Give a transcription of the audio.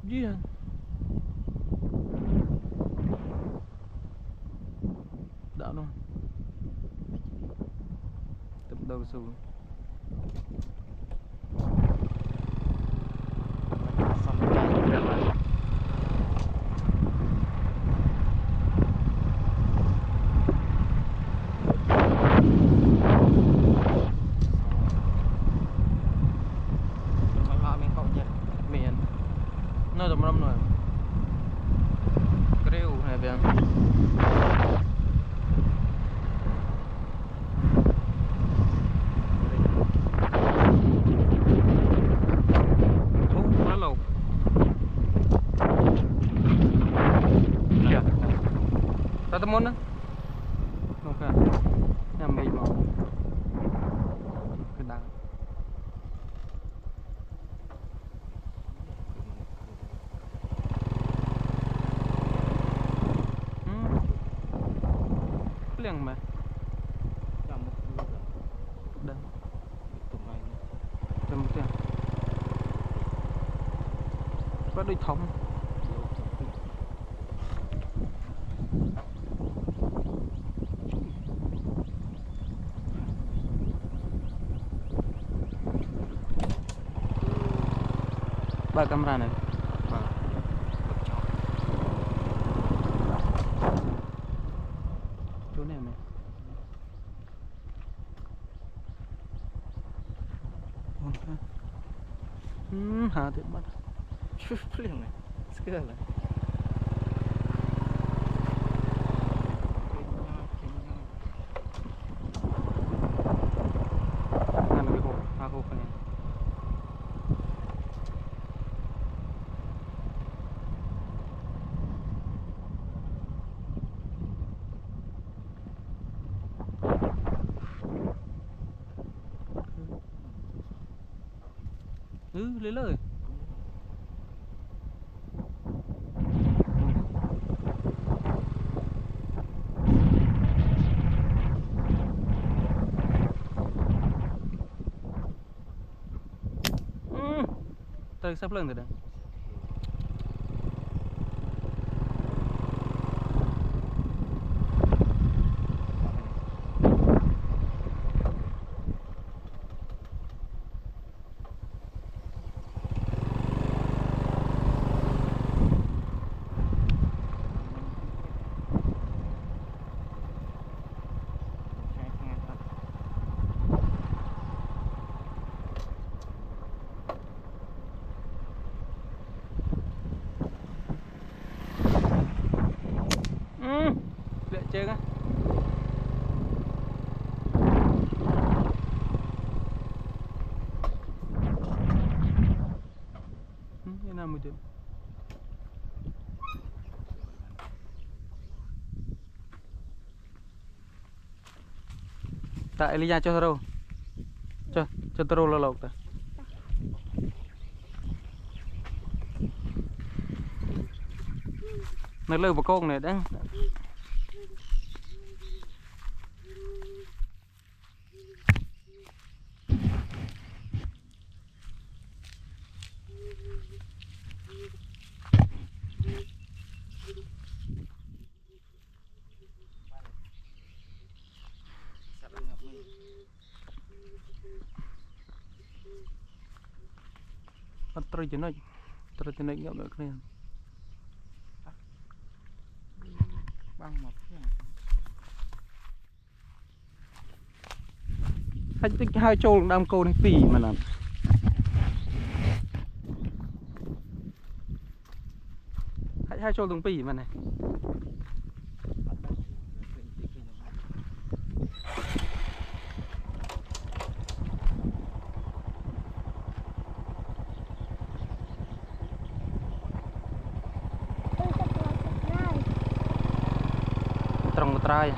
gì à đã luôn tập đầu xuống miền nó tầm năm rồi kêu này về nó lâu kìa ta tâm môn á ok nhà mình mà cái đá liền mà đây tụi một tiền có đôi thống ba camera này chỗ này mày hả thì bắt liền này skơ này ngăn cái hộp hai hộp này lấy lời tôi sắp lên rồi đấy chơi á như nào một chút tại Elia cho tao cho tao lo lộc ta nó lơ vào con này đang terus jenuh nggak berkeliling bang một hai trâu đang câu đến pì mà làm hai trâu từng pì mà này trong một trai